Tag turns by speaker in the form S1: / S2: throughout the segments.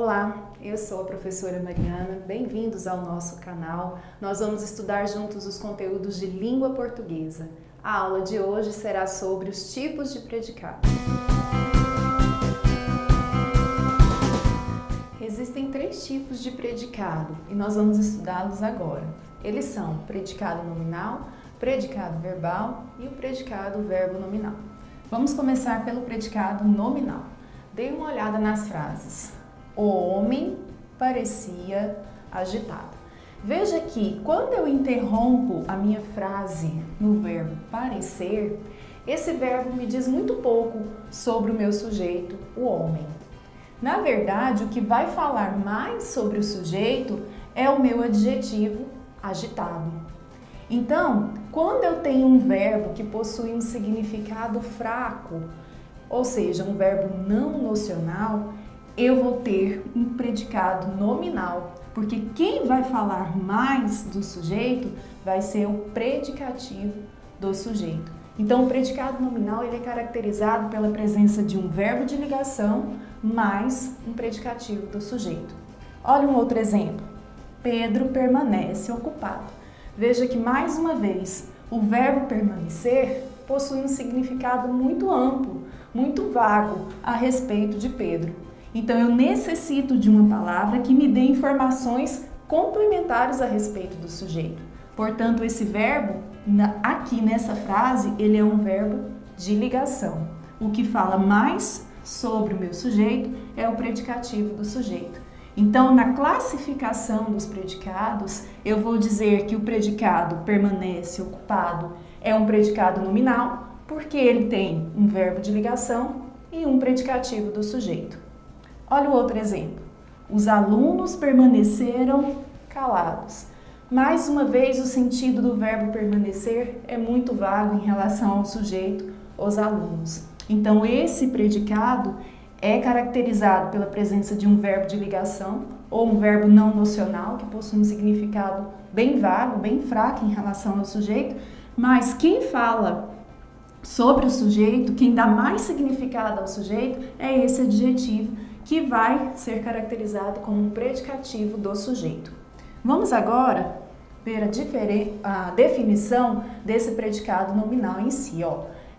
S1: Olá, eu sou a professora Mariana, bem-vindos ao nosso canal. Nós vamos estudar juntos os conteúdos de língua portuguesa. A aula de hoje será sobre os tipos de predicado. Existem 3 tipos de predicado e nós vamos estudá-los agora. Eles são o predicado nominal, predicado verbal e o predicado verbo nominal. Vamos começar pelo predicado nominal. Dê uma olhada nas frases. O homem parecia agitado. Veja que quando eu interrompo a minha frase no verbo parecer, esse verbo me diz muito pouco sobre o meu sujeito, o homem. Na verdade, o que vai falar mais sobre o sujeito é o meu adjetivo agitado. Então, quando eu tenho um verbo que possui um significado fraco, ou seja, um verbo não nocional, eu vou ter um predicado nominal, porque quem vai falar mais do sujeito vai ser o predicativo do sujeito. Então, o predicado nominal ele é caracterizado pela presença de um verbo de ligação mais um predicativo do sujeito. Olha um outro exemplo. Pedro permanece ocupado. Veja que, mais uma vez, o verbo permanecer possui um significado muito amplo, muito vago a respeito de Pedro. Então, eu necessito de uma palavra que me dê informações complementares a respeito do sujeito. Portanto, esse verbo, aqui nessa frase, ele é um verbo de ligação. O que fala mais sobre o meu sujeito é o predicativo do sujeito. Então, na classificação dos predicados, eu vou dizer que o predicado permanece ocupado é um predicado nominal, porque ele tem um verbo de ligação e um predicativo do sujeito. Olha o outro exemplo. Os alunos permaneceram calados. Mais uma vez, o sentido do verbo permanecer é muito vago em relação ao sujeito, os alunos. Então, esse predicado é caracterizado pela presença de um verbo de ligação ou um verbo não nocional, que possui um significado bem vago, bem fraco em relação ao sujeito, mas quem fala sobre o sujeito, quem dá mais significado ao sujeito, é esse adjetivo que vai ser caracterizado como um predicativo do sujeito. Vamos agora ver a definição desse predicado nominal em si.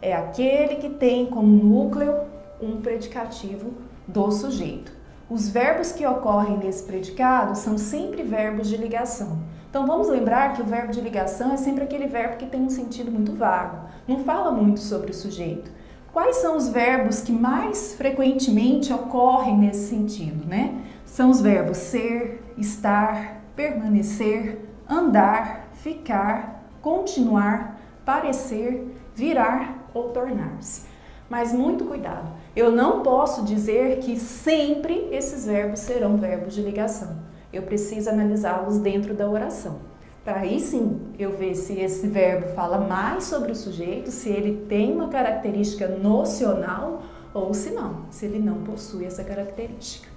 S1: É aquele que tem como núcleo um predicativo do sujeito. Os verbos que ocorrem nesse predicado são sempre verbos de ligação. Então vamos lembrar que o verbo de ligação é sempre aquele verbo que tem um sentido muito vago, não fala muito sobre o sujeito. Quais são os verbos que mais frequentemente ocorrem nesse sentido, né? São os verbos ser, estar, permanecer, andar, ficar, continuar, parecer, virar ou tornar-se. Mas muito cuidado, eu não posso dizer que sempre esses verbos serão verbos de ligação. Eu preciso analisá-los dentro da oração. Para aí sim eu ver se esse verbo fala mais sobre o sujeito, se ele tem uma característica nocional ou se não, se ele não possui essa característica.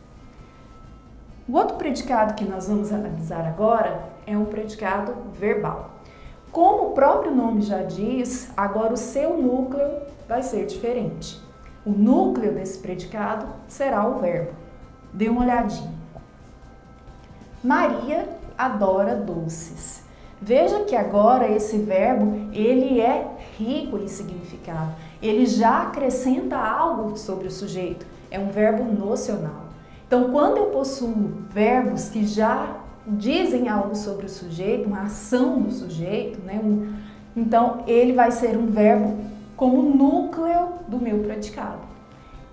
S1: O outro predicado que nós vamos analisar agora é um predicado verbal. Como o próprio nome já diz, agora o seu núcleo vai ser diferente. O núcleo desse predicado será o verbo. Dê uma olhadinha. Maria adora doces. Veja que agora esse verbo, ele é rico em significado. Ele já acrescenta algo sobre o sujeito. É um verbo nocional. Então, quando eu possuo verbos que já dizem algo sobre o sujeito, uma ação do sujeito, né? Então, ele vai ser um verbo como núcleo do meu predicado.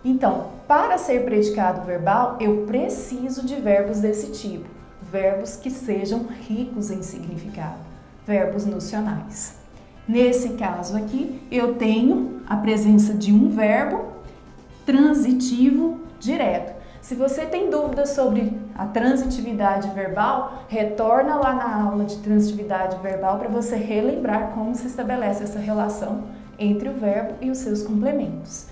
S1: Então, para ser predicado verbal, eu preciso de verbos desse tipo. Verbos que sejam ricos em significado, verbos nocionais. Nesse caso aqui, eu tenho a presença de um verbo transitivo direto. Se você tem dúvidas sobre a transitividade verbal, retorna lá na aula de transitividade verbal para você relembrar como se estabelece essa relação entre o verbo e os seus complementos.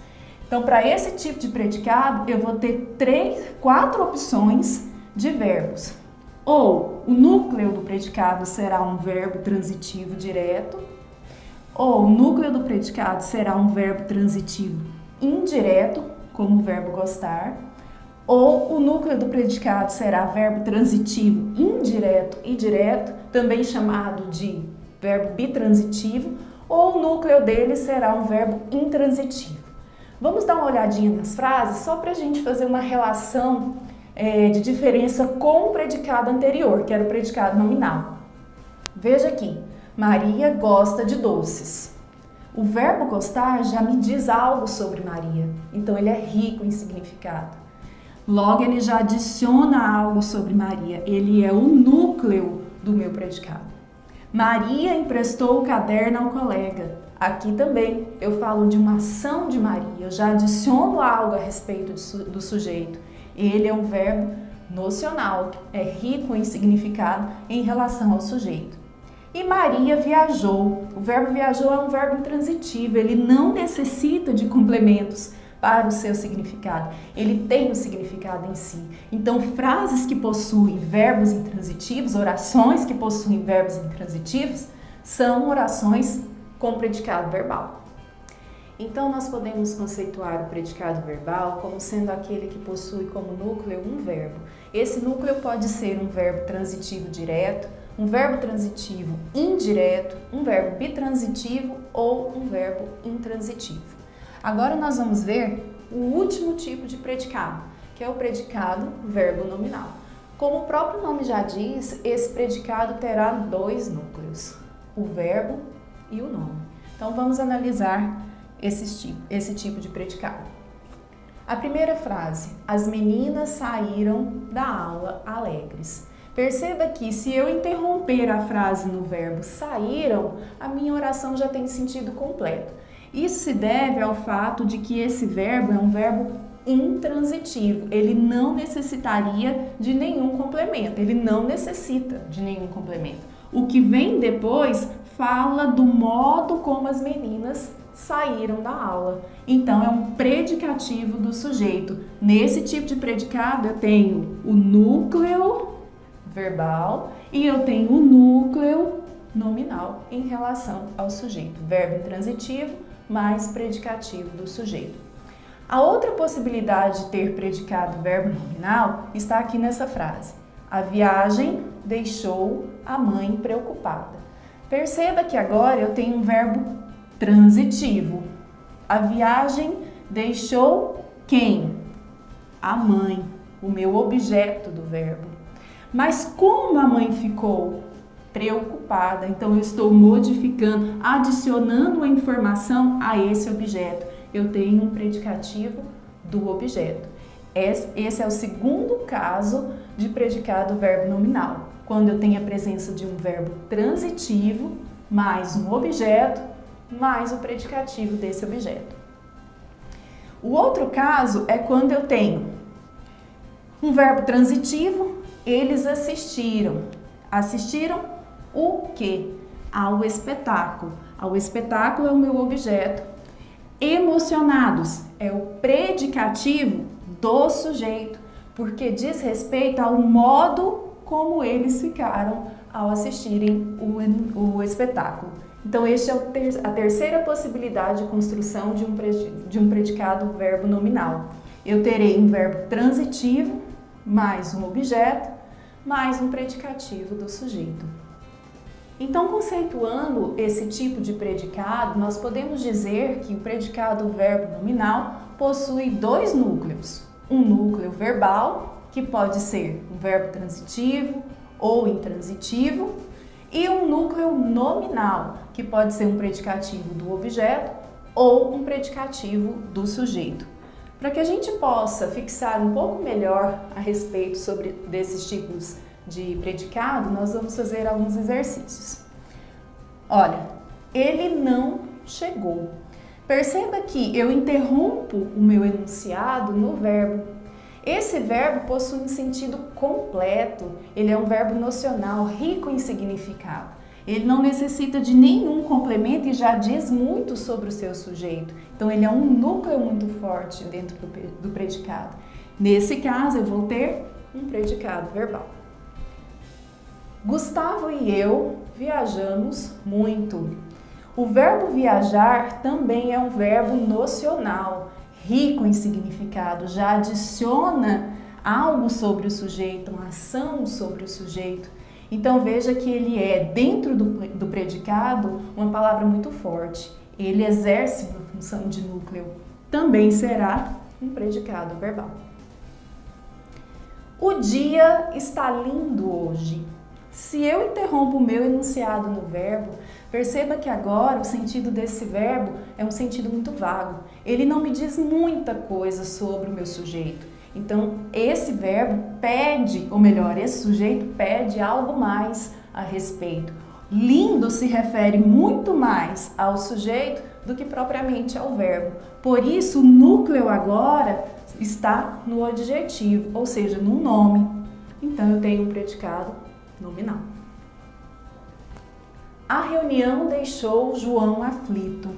S1: Então, para esse tipo de predicado, eu vou ter 4 opções de verbos. Ou o núcleo do predicado será um verbo transitivo direto, ou o núcleo do predicado será um verbo transitivo indireto, como o verbo gostar, Ou o núcleo do predicado será verbo transitivo indireto e direto, também chamado de verbo bitransitivo, ou o núcleo dele será um verbo intransitivo. Vamos dar uma olhadinha nas frases só para a gente fazer uma relação de diferença com o predicado anterior, que era o predicado nominal. Veja aqui, Maria gosta de doces. O verbo gostar já me diz algo sobre Maria, então ele é rico em significado. Logo, ele já adiciona algo sobre Maria, ele é o núcleo do meu predicado. Maria emprestou o caderno ao colega. Aqui também eu falo de uma ação de Maria, eu já adiciono algo a respeito do sujeito. Ele é um verbo nocional, é rico em significado em relação ao sujeito. E Maria viajou. O verbo viajou é um verbo intransitivo, ele não necessita de complementos para o seu significado. Ele tem um significado em si. Então, frases que possuem verbos intransitivos, orações que possuem verbos intransitivos, são orações com predicado verbal. Então, nós podemos conceituar o predicado verbal como sendo aquele que possui como núcleo um verbo. Esse núcleo pode ser um verbo transitivo direto, um verbo transitivo indireto, um verbo bitransitivo ou um verbo intransitivo. Agora nós vamos ver o último tipo de predicado, que é o predicado verbo nominal. Como o próprio nome já diz, esse predicado terá dois núcleos, o verbo e o nome. Então vamos analisar esse tipo de predicado. A primeira frase, as meninas saíram da aula alegres. Perceba que se eu interromper a frase no verbo saíram, a minha oração já tem sentido completo. Isso se deve ao fato de que esse verbo é um verbo intransitivo. Ele não necessitaria de nenhum complemento. Ele não necessita de nenhum complemento. O que vem depois fala do modo como as meninas saíram da aula. Então, é um predicativo do sujeito. Nesse tipo de predicado, eu tenho o núcleo verbal e eu tenho o núcleo nominal em relação ao sujeito. Verbo intransitivo mais predicativo do sujeito. A outra possibilidade de ter predicado verbo nominal está aqui nessa frase. A viagem deixou a mãe preocupada. Perceba que agora eu tenho um verbo transitivo. A viagem deixou quem? A mãe, o meu objeto do verbo. Mas como a mãe ficou preocupada, então eu estou modificando, adicionando uma informação a esse objeto. Eu tenho um predicativo do objeto. Esse é o segundo caso de predicado verbo nominal, quando eu tenho a presença de um verbo transitivo, mais um objeto, mais o predicativo desse objeto. O outro caso é quando eu tenho um verbo transitivo, eles assistiram. Assistiram o quê? Ao espetáculo. Ao espetáculo é o meu objeto. Emocionados é o predicativo do sujeito, porque diz respeito ao modo como eles ficaram ao assistirem o espetáculo. Então, esta é a terceira possibilidade de construção de um predicado verbo nominal. Eu terei um verbo transitivo, mais um objeto, mais um predicativo do sujeito. Então, conceituando esse tipo de predicado, nós podemos dizer que o predicado verbo nominal possui dois núcleos. Um núcleo verbal, que pode ser um verbo transitivo ou intransitivo, e um núcleo nominal, que pode ser um predicativo do objeto ou um predicativo do sujeito. Para que a gente possa fixar um pouco melhor a respeito sobre desses tipos de predicado, nós vamos fazer alguns exercícios. Olha, ele não chegou. Perceba que eu interrompo o meu enunciado no verbo. Esse verbo possui um sentido completo, ele é um verbo nocional, rico em significado. Ele não necessita de nenhum complemento e já diz muito sobre o seu sujeito. Então, ele é um núcleo muito forte dentro do predicado. Nesse caso, eu vou ter um predicado verbal. Gustavo e eu viajamos muito. O verbo viajar também é um verbo nocional, rico em significado, já adiciona algo sobre o sujeito, uma ação sobre o sujeito. Então veja que ele é, dentro do predicado, uma palavra muito forte. Ele exerce uma função de núcleo. Também será um predicado verbal. O dia está lindo hoje. Se eu interrompo o meu enunciado no verbo, perceba que agora o sentido desse verbo é um sentido muito vago. Ele não me diz muita coisa sobre o meu sujeito. Então, esse verbo pede, ou melhor, esse sujeito pede algo mais a respeito. Lindo se refere muito mais ao sujeito do que propriamente ao verbo. Por isso, o núcleo agora está no adjetivo, ou seja, no nome. Então, eu tenho um predicado nominal. A reunião deixou João aflito.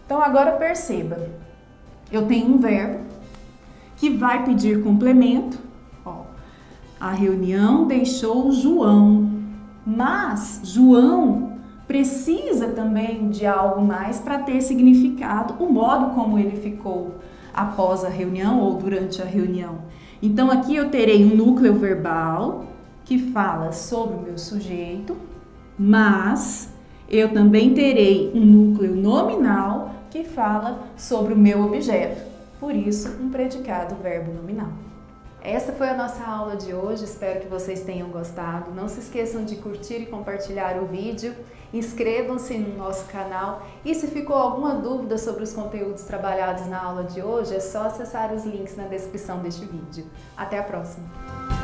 S1: Então, agora perceba, eu tenho um verbo que vai pedir complemento. Ó, a reunião deixou João, mas João precisa também de algo mais para ter significado, o modo como ele ficou após a reunião ou durante a reunião. Então, aqui eu terei um núcleo verbal que fala sobre o meu sujeito, mas eu também terei um núcleo nominal que fala sobre o meu objeto. Por isso, um predicado verbo nominal. Essa foi a nossa aula de hoje, espero que vocês tenham gostado. Não se esqueçam de curtir e compartilhar o vídeo, inscrevam-se no nosso canal e se ficou alguma dúvida sobre os conteúdos trabalhados na aula de hoje, é só acessar os links na descrição deste vídeo. Até a próxima!